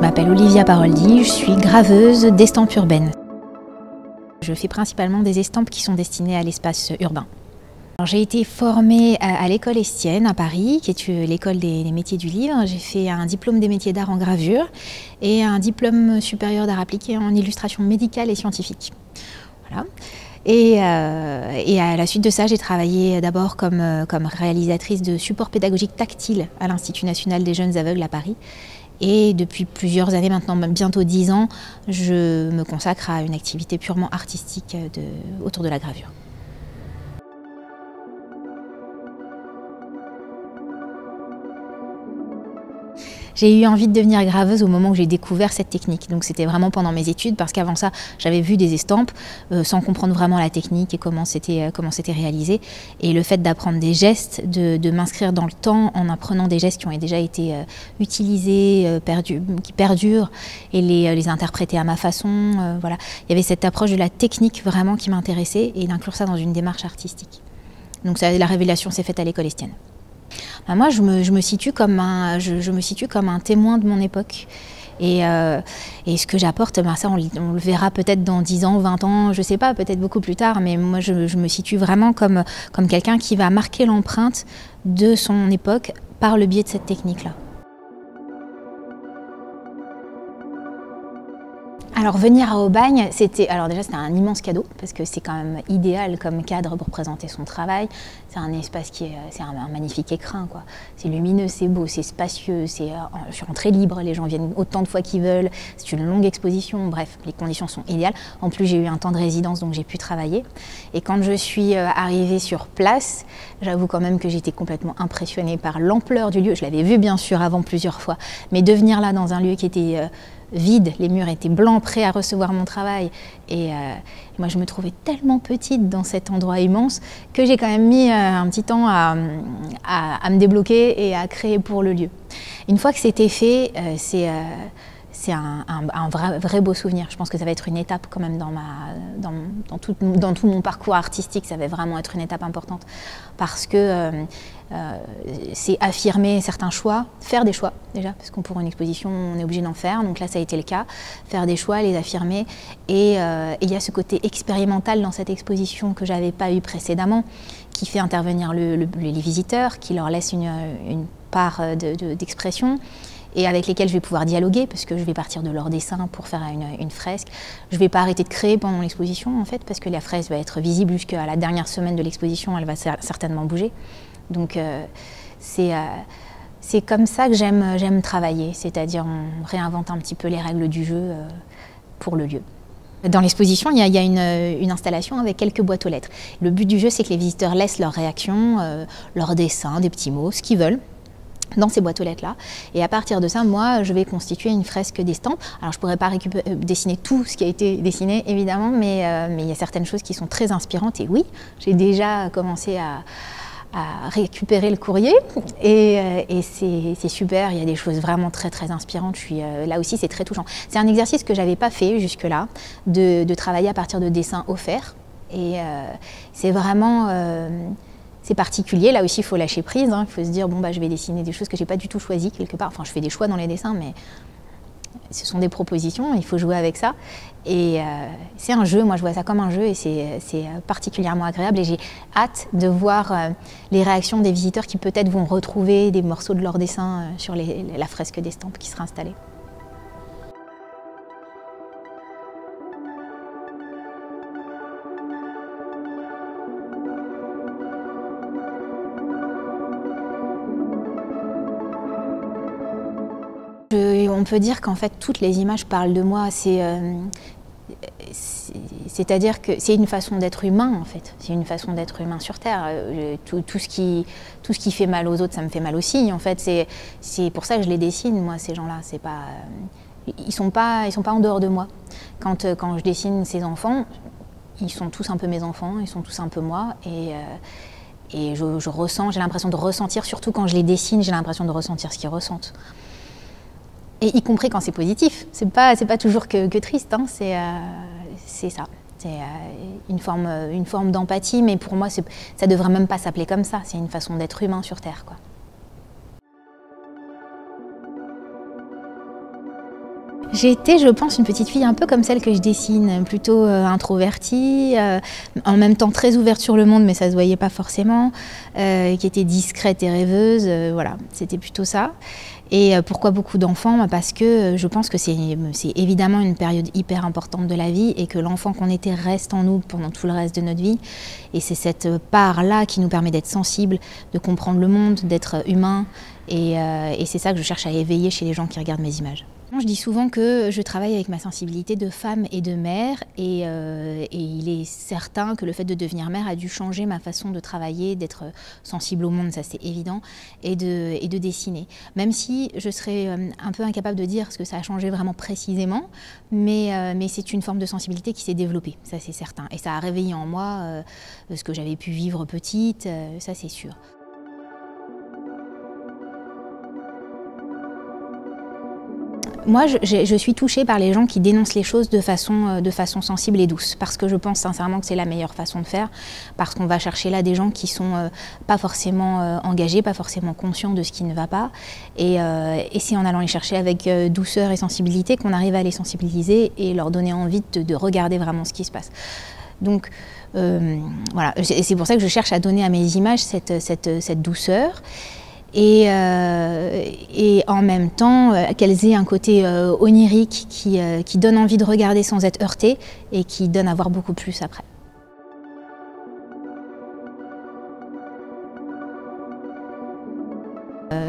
m'appelle Olivia Paroldi, je suis graveuse d'estampes urbaines. Je fais principalement des estampes qui sont destinées à l'espace urbain. J'ai été formée à l'école Estienne à Paris, qui est l'école des métiers du livre. J'ai fait un diplôme des métiers d'art en gravure et un diplôme supérieur d'art appliqué en illustration médicale et scientifique. Voilà. Et à la suite de ça, j'ai travaillé d'abord comme réalisatrice de supports pédagogiques tactiles à l'Institut national des jeunes aveugles à Paris. Et depuis plusieurs années maintenant, bientôt 10 ans, je me consacre à une activité purement artistique autour de la gravure. J'ai eu envie de devenir graveuse au moment où j'ai découvert cette technique. Donc c'était vraiment pendant mes études, parce qu'avant ça, j'avais vu des estampes sans comprendre vraiment la technique et comment c'était réalisé. Et le fait d'apprendre des gestes, de m'inscrire dans le temps en apprenant des gestes qui ont déjà été utilisés, qui perdurent, et les interpréter à ma façon. Voilà. Il y avait cette approche de la technique vraiment qui m'intéressait, et d'inclure ça dans une démarche artistique. Donc la révélation s'est faite à l'école Estienne. Moi, je me situe comme un témoin de mon époque. Et ce que j'apporte, ça, on le verra peut-être dans 10 ans, 20 ans, je ne sais pas, peut-être beaucoup plus tard, mais moi, je me situe vraiment comme quelqu'un qui va marquer l'empreinte de son époque par le biais de cette technique-là. Alors venir à Aubagne, c'était un immense cadeau, parce que c'est quand même idéal comme cadre pour présenter son travail. C'est un espace c'est un magnifique écrin, quoi. C'est lumineux, c'est beau, c'est spacieux, je suis rentrée libre, les gens viennent autant de fois qu'ils veulent, c'est une longue exposition, bref, les conditions sont idéales. En plus, j'ai eu un temps de résidence, donc j'ai pu travailler. Et quand je suis arrivée sur place, j'avoue quand même que j'étais complètement impressionnée par l'ampleur du lieu. Je l'avais vu bien sûr avant plusieurs fois, mais de venir là dans un lieu qui était vide, les murs étaient blancs, prêts à recevoir mon travail. Et moi, je me trouvais tellement petite dans cet endroit immense que j'ai quand même mis un petit temps à me débloquer et à créer pour le lieu. Une fois que c'était fait, c'est un vrai beau souvenir. Je pense que ça va être une étape quand même dans tout mon parcours artistique. Ça va vraiment être une étape importante, parce que c'est affirmer certains choix, faire des choix déjà, parce que pour une exposition on est obligé d'en faire, donc là ça a été le cas, faire des choix, les affirmer, et il y a ce côté expérimental dans cette exposition que j'avais pas eu précédemment, qui fait intervenir les visiteurs, qui leur laisse une part d'expression, et avec lesquels je vais pouvoir dialoguer, parce que je vais partir de leur dessin pour faire une fresque. Je ne vais pas arrêter de créer pendant l'exposition, en fait, parce que la fresque va être visible jusqu'à la dernière semaine de l'exposition, elle va certainement bouger. Donc c'est comme ça que j'aime travailler, c'est-à-dire on réinvente un petit peu les règles du jeu pour le lieu. Dans l'exposition, il y a une installation avec quelques boîtes aux lettres. Le but du jeu, c'est que les visiteurs laissent leurs réactions, leurs dessins, des petits mots, ce qu'ils veulent, dans ces boîtes aux lettres-là. Et à partir de ça, moi, je vais constituer une fresque d'estampes. Alors, je ne pourrais pas dessiner tout ce qui a été dessiné, évidemment, mais il y a certaines choses qui sont très inspirantes. Et oui, j'ai déjà commencé à récupérer le courrier, et c'est super. Il y a des choses vraiment très, très inspirantes. Là aussi, c'est très touchant. C'est un exercice que je n'avais pas fait jusque-là, de travailler à partir de dessins offerts. Et c'est vraiment... c'est particulier, là aussi il faut lâcher prise, hein. Il faut se dire bon je vais dessiner des choses que j'ai pas du tout choisies quelque part, enfin je fais des choix dans les dessins, mais ce sont des propositions, il faut jouer avec ça. Et c'est un jeu, moi je vois ça comme un jeu, et c'est particulièrement agréable, et j'ai hâte de voir les réactions des visiteurs qui peut-être vont retrouver des morceaux de leur dessin sur la fresque d'estampes qui sera installée. On peut dire qu'en fait toutes les images parlent de moi, c'est-à-dire que c'est une façon d'être humain en fait, c'est une façon d'être humain sur Terre. Tout ce qui fait mal aux autres, ça me fait mal aussi en fait, c'est pour ça que je les dessine moi, ces gens-là, ils sont pas en dehors de moi. Quand je dessine ces enfants, ils sont tous un peu mes enfants, ils sont tous un peu moi, et je ressens, j'ai l'impression de ressentir, surtout quand je les dessine, j'ai l'impression de ressentir ce qu'ils ressentent. Et y compris quand c'est positif, c'est pas toujours que triste, hein. C'est ça, c'est une forme d'empathie, mais pour moi ça devrait même pas s'appeler comme ça, c'est une façon d'être humain sur Terre, quoi. J'étais, je pense, une petite fille un peu comme celle que je dessine, plutôt introvertie, en même temps très ouverte sur le monde, mais ça se voyait pas forcément, qui était discrète et rêveuse, voilà, c'était plutôt ça. Et pourquoi beaucoup d'enfants? Parce que je pense que c'est évidemment une période hyper importante de la vie et que l'enfant qu'on était reste en nous pendant tout le reste de notre vie. Et c'est cette part-là qui nous permet d'être sensible, de comprendre le monde, d'être humain. Et c'est ça que je cherche à éveiller chez les gens qui regardent mes images. Je dis souvent que je travaille avec ma sensibilité de femme et de mère et il est certain que le fait de devenir mère a dû changer ma façon de travailler, d'être sensible au monde, ça c'est évident, et de dessiner. Même si je serais un peu incapable de dire ce que ça a changé vraiment précisément, mais c'est une forme de sensibilité qui s'est développée, ça c'est certain. Et ça a réveillé en moi ce que j'avais pu vivre petite, ça c'est sûr. Moi, je suis touchée par les gens qui dénoncent les choses de façon sensible et douce, parce que je pense sincèrement que c'est la meilleure façon de faire, parce qu'on va chercher là des gens qui sont pas forcément engagés, pas forcément conscients de ce qui ne va pas, et c'est en allant les chercher avec douceur et sensibilité qu'on arrive à les sensibiliser et leur donner envie de regarder vraiment ce qui se passe. Donc voilà, c'est pour ça que je cherche à donner à mes images cette douceur. Et en même temps qu'elles aient un côté onirique qui donne envie de regarder sans être heurté et qui donne à voir beaucoup plus après.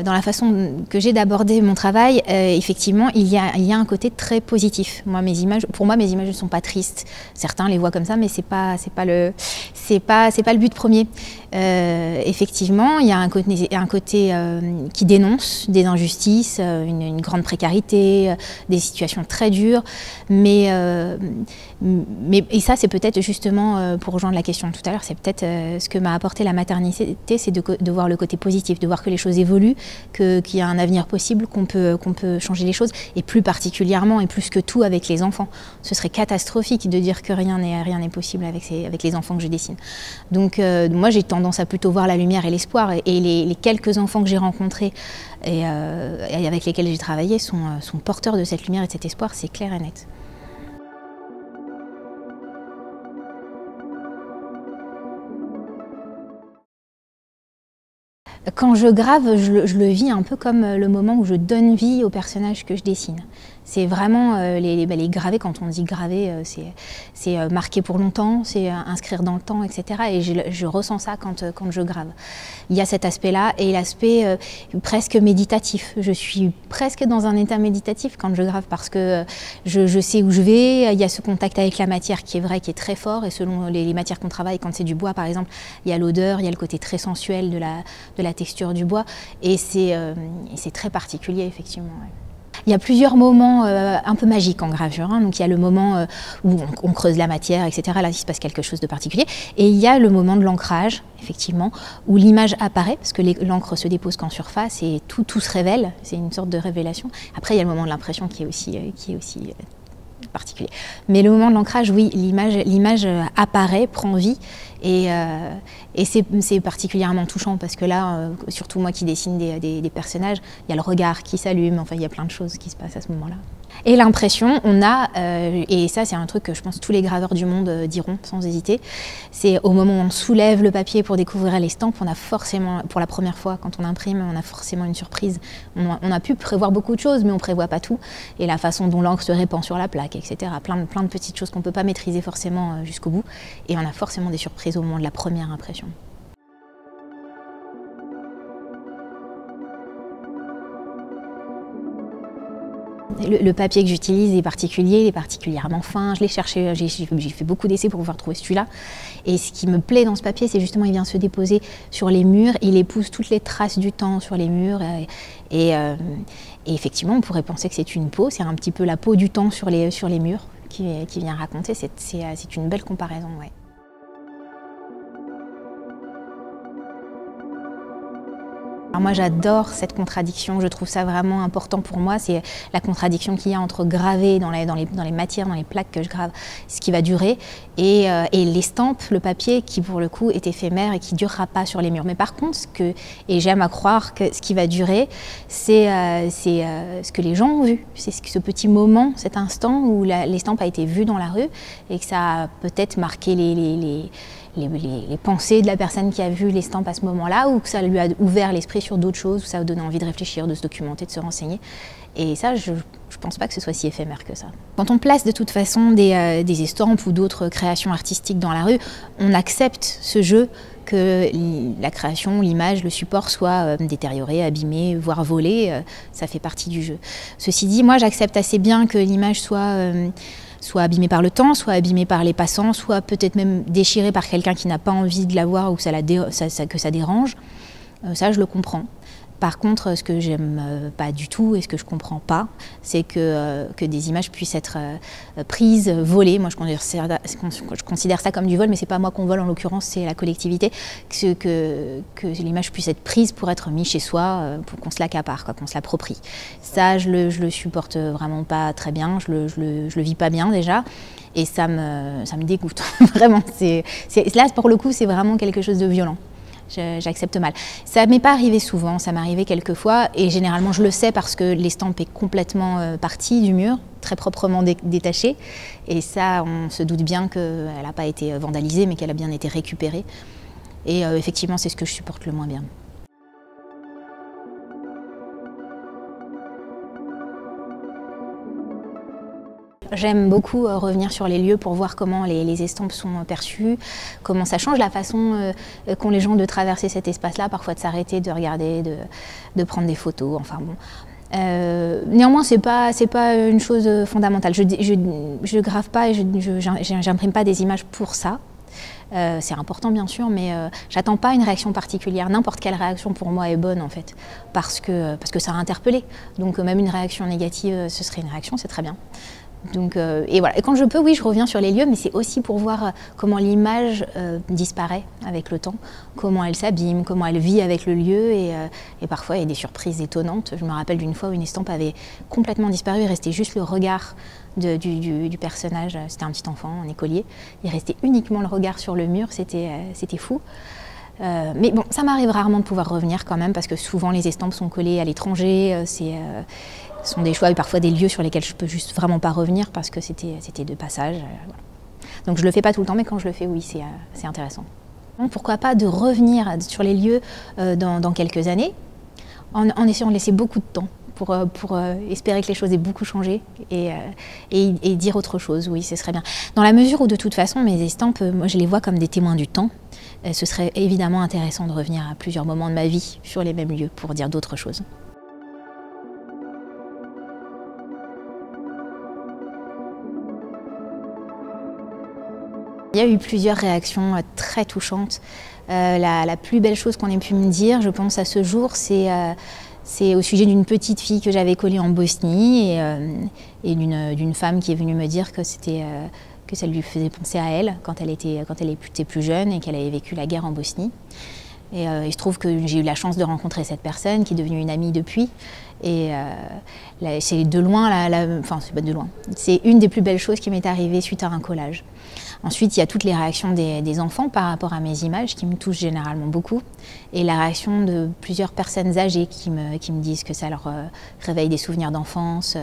Dans la façon que j'ai d'aborder mon travail, effectivement, il y a un côté très positif. Pour moi, mes images ne sont pas tristes. Certains les voient comme ça, mais c'est pas le but premier. Effectivement, il y a un côté qui dénonce des injustices, une grande précarité, des situations très dures. Et ça, c'est peut-être justement, pour rejoindre la question de tout à l'heure, c'est peut-être ce que m'a apporté la maternité, c'est de voir le côté positif, de voir que les choses évoluent, qu'il y a un avenir possible, qu'on peut changer les choses, et plus particulièrement et plus que tout avec les enfants. Ce serait catastrophique de dire que rien n'est possible avec les enfants que je dessine. Donc moi j'ai tendance à plutôt voir la lumière et l'espoir, et les quelques enfants que j'ai rencontrés et avec lesquels j'ai travaillé sont porteurs de cette lumière et de cet espoir, c'est clair et net. Quand je grave, je le vis un peu comme le moment où je donne vie aux personnages que je dessine. C'est vraiment les graver, quand on dit graver, c'est marquer pour longtemps, c'est inscrire dans le temps, etc. Et je ressens ça quand je grave. Il y a cet aspect-là et l'aspect presque méditatif. Je suis presque dans un état méditatif quand je grave parce que je sais où je vais, il y a ce contact avec la matière qui est vrai, qui est très fort, et selon les matières qu'on travaille, quand c'est du bois par exemple, il y a l'odeur, il y a le côté très sensuel de la texture du bois, et c'est très particulier effectivement. Ouais. Il y a plusieurs moments un peu magiques en gravure, hein. Donc il y a le moment où on creuse la matière, etc. Là, il se passe quelque chose de particulier. Et il y a le moment de l'ancrage, effectivement, où l'image apparaît, parce que l'encre se dépose qu'en surface et tout se révèle. C'est une sorte de révélation. Après, il y a le moment de l'impression qui est aussi particulier. Mais le moment de l'ancrage, oui, l'image apparaît, prend vie, et c'est particulièrement touchant parce que là, surtout moi qui dessine des personnages, il y a le regard qui s'allume, enfin il y a plein de choses qui se passent à ce moment-là. Et l'impression, on a, et ça c'est un truc que je pense tous les graveurs du monde diront sans hésiter, c'est au moment où on soulève le papier pour découvrir l'estampe, on a forcément, pour la première fois quand on imprime, on a forcément une surprise. On a pu prévoir beaucoup de choses, mais on ne prévoit pas tout. Et la façon dont l'encre se répand sur la plaque, etc. Plein de petites choses qu'on ne peut pas maîtriser forcément jusqu'au bout. Et on a forcément des surprises au moment de la première impression. Le papier que j'utilise est particulier, il est particulièrement fin. Je l'ai cherché, j'ai fait beaucoup d'essais pour pouvoir trouver celui-là. Et ce qui me plaît dans ce papier, c'est justement qu'il vient se déposer sur les murs. Il épouse toutes les traces du temps sur les murs. Et effectivement, on pourrait penser que c'est une peau. C'est un petit peu la peau du temps sur les murs qui vient raconter. C'est une belle comparaison, ouais. Alors moi j'adore cette contradiction, je trouve ça vraiment important pour moi, c'est la contradiction qu'il y a entre graver dans les matières, dans les plaques que je grave, ce qui va durer, et l'estampe, le papier qui pour le coup est éphémère et qui ne durera pas sur les murs. Mais par contre, et j'aime à croire que ce qui va durer, c'est ce que les gens ont vu, c'est ce petit moment, cet instant où l'estampe a été vue dans la rue et que ça a peut-être marqué les pensées de la personne qui a vu l'estampe à ce moment-là, ou que ça lui a ouvert l'esprit sur d'autres choses, ou ça a donné envie de réfléchir, de se documenter, de se renseigner. Et ça, je ne pense pas que ce soit si éphémère que ça. Quand on place de toute façon des estampes ou d'autres créations artistiques dans la rue, on accepte ce jeu que la création, l'image, le support soit détérioré, abîmé, voire volé, ça fait partie du jeu. Ceci dit, moi j'accepte assez bien que l'image soit abîmée par le temps, soit abîmée par les passants, soit peut-être même déchirée par quelqu'un qui n'a pas envie de la voir ou que ça dérange. Ça, je le comprends. Par contre, ce que j'aime pas du tout et ce que je comprends pas, c'est que des images puissent être prises, volées. Moi, je considère ça comme du vol, mais c'est pas moi qu'on vole en l'occurrence, c'est la collectivité. Que l'image puisse être prise pour être mise chez soi, pour qu'on se l'accapare, qu'on se l'approprie. Ça, je le supporte vraiment pas très bien. Je le vis pas bien déjà. Et ça me dégoûte, vraiment. Là, pour le coup, c'est vraiment quelque chose de violent. J'accepte mal. Ça m'est pas arrivé souvent, ça m'est arrivé quelques fois et généralement je le sais parce que l'estampe est complètement partie du mur, très proprement détachée et ça on se doute bien qu'elle n'a pas été vandalisée mais qu'elle a bien été récupérée et effectivement c'est ce que je supporte le moins bien. J'aime beaucoup revenir sur les lieux pour voir comment les estampes sont perçues, comment ça change la façon qu'ont les gens de traverser cet espace-là, parfois de s'arrêter, de regarder, de prendre des photos, enfin bon. Néanmoins, c'est pas une chose fondamentale. Je grave pas et j'imprime pas des images pour ça. C'est important bien sûr, mais j'attends pas une réaction particulière. N'importe quelle réaction pour moi est bonne en fait, parce que ça a interpellé. Donc même une réaction négative, ce serait une réaction, c'est très bien. Donc, et voilà. Et quand je peux, oui, je reviens sur les lieux, mais c'est aussi pour voir comment l'image disparaît avec le temps, comment elle s'abîme, comment elle vit avec le lieu, et parfois il y a des surprises étonnantes. Je me rappelle d'une fois où une estampe avait complètement disparu, il restait juste le regard du personnage, c'était un petit enfant, un écolier, il restait uniquement le regard sur le mur, c'était fou. Mais bon, ça m'arrive rarement de pouvoir revenir quand même, parce que souvent les estampes sont collées à l'étranger, ce sont des choix et parfois des lieux sur lesquels je peux juste vraiment pas revenir parce que c'était de passage. Voilà. Donc je le fais pas tout le temps, mais quand je le fais, oui, c'est intéressant. Donc, pourquoi pas de revenir sur les lieux dans quelques années, en essayant de laisser beaucoup de temps pour espérer que les choses aient beaucoup changé et dire autre chose, oui, ce serait bien. Dans la mesure où de toute façon, mes estampes, moi je les vois comme des témoins du temps, ce serait évidemment intéressant de revenir à plusieurs moments de ma vie sur les mêmes lieux pour dire d'autres choses. Il y a eu plusieurs réactions très touchantes. La plus belle chose qu'on ait pu me dire, je pense à ce jour, c'est au sujet d'une petite fille que j'avais collée en Bosnie et d'une femme qui est venue me dire que ça lui faisait penser à elle quand elle était plus jeune et qu'elle avait vécu la guerre en Bosnie. Et il se trouve que j'ai eu la chance de rencontrer cette personne qui est devenue une amie depuis. Et c'est de loin, enfin c'est pas de loin, c'est une des plus belles choses qui m'est arrivée suite à un collage. Ensuite, il y a toutes les réactions des enfants par rapport à mes images qui me touchent généralement beaucoup. Et la réaction de plusieurs personnes âgées qui me disent que ça leur réveille des souvenirs d'enfance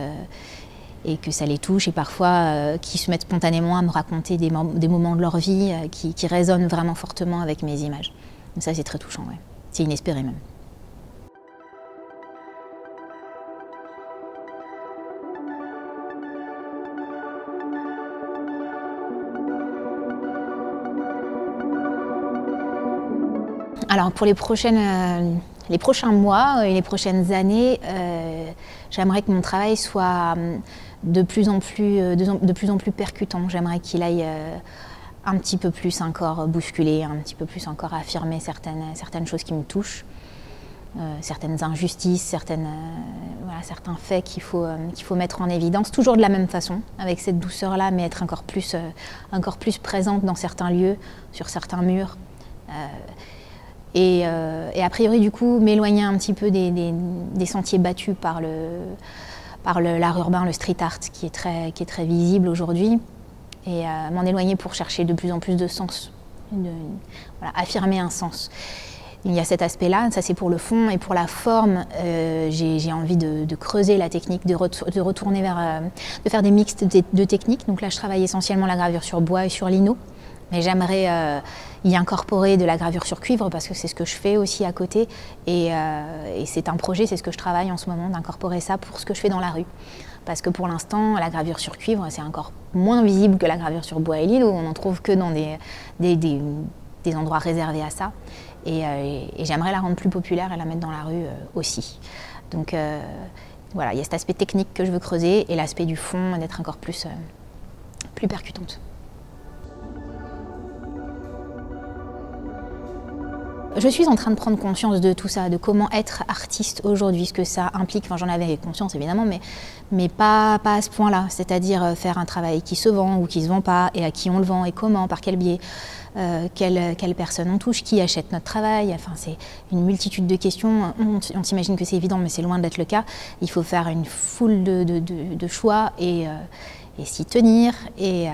et que ça les touche. Et parfois, qui se mettent spontanément à me raconter des moments de leur vie qui résonnent vraiment fortement avec mes images. Donc ça, c'est très touchant, ouais. C'est inespéré même. Alors pour les prochains mois et les prochaines années, j'aimerais que mon travail soit de plus en plus percutant. J'aimerais qu'il aille un petit peu plus encore bousculer, un petit peu plus encore affirmer certaines choses qui me touchent, certaines injustices, certains faits qu'il faut mettre en évidence, toujours de la même façon, avec cette douceur-là, mais être encore plus présente dans certains lieux, sur certains murs. Et a priori, du coup, m'éloigner un petit peu des sentiers battus par l'art urbain, le street art, qui est très visible aujourd'hui, et m'en éloigner pour chercher de plus en plus de sens, voilà, affirmer un sens. Il y a cet aspect-là, ça c'est pour le fond, et pour la forme, j'ai envie de creuser la technique, de retourner de faire des mixtes de techniques. Donc là, je travaille essentiellement la gravure sur bois et sur lino, mais j'aimerais y incorporer de la gravure sur cuivre parce que c'est ce que je fais aussi à côté, et c'est un projet, c'est ce que je travaille en ce moment, d'incorporer ça pour ce que je fais dans la rue. Parce que pour l'instant, la gravure sur cuivre, c'est encore moins visible que la gravure sur bois et lino, on n'en trouve que dans des endroits réservés à ça. Et j'aimerais la rendre plus populaire et la mettre dans la rue aussi. Donc voilà, il y a cet aspect technique que je veux creuser et l'aspect du fond d'être encore plus percutante. Je suis en train de prendre conscience de tout ça, de comment être artiste aujourd'hui, ce que ça implique. Enfin, j'en avais conscience évidemment, mais pas à ce point-là. C'est-à-dire faire un travail qui se vend ou qui ne se vend pas, et à qui on le vend, et comment, par quel biais, quelle personne on touche, qui achète notre travail. Enfin, c'est une multitude de questions. On s'imagine que c'est évident, mais c'est loin d'être le cas. Il faut faire une foule de choix et s'y tenir et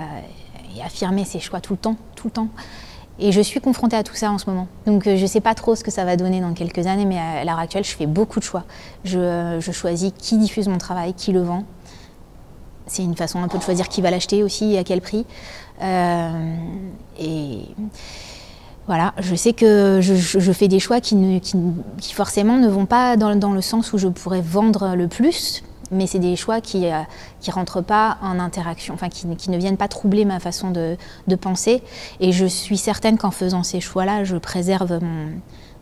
affirmer ses choix tout le temps, tout le temps. Et je suis confrontée à tout ça en ce moment. Donc je ne sais pas trop ce que ça va donner dans quelques années, mais à l'heure actuelle, je fais beaucoup de choix. Je choisis qui diffuse mon travail, qui le vend. C'est une façon un peu de choisir qui va l'acheter aussi et à quel prix. Et voilà, je sais que je fais des choix qui forcément ne vont pas dans le sens où je pourrais vendre le plus, mais c'est des choix qui rentrent pas en interaction, enfin qui ne viennent pas troubler ma façon de penser. Et je suis certaine qu'en faisant ces choix-là, je préserve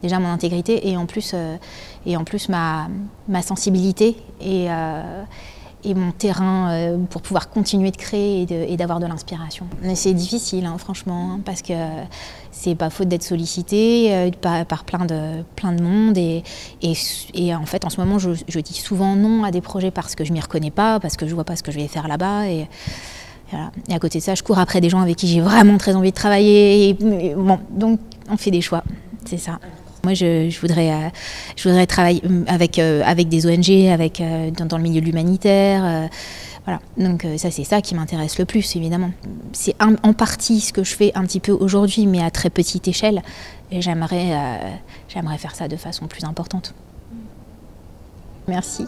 déjà mon intégrité et en plus ma sensibilité et mon terrain pour pouvoir continuer de créer et d'avoir de l'inspiration. Mais c'est difficile, hein, franchement, hein, parce que c'est pas faute d'être sollicité par plein de monde. Et en fait, en ce moment, je dis souvent non à des projets parce que je m'y reconnais pas, parce que je vois pas ce que je vais faire là-bas. Et voilà. Et à côté de ça, je cours après des gens avec qui j'ai vraiment très envie de travailler. Et bon, donc, on fait des choix, c'est ça. Moi, je voudrais travailler avec des ONG, dans le milieu de l'humanitaire. Voilà. Donc ça, c'est ça qui m'intéresse le plus, évidemment. C'est en partie ce que je fais un petit peu aujourd'hui, mais à très petite échelle. Et j'aimerais faire ça de façon plus importante. Merci.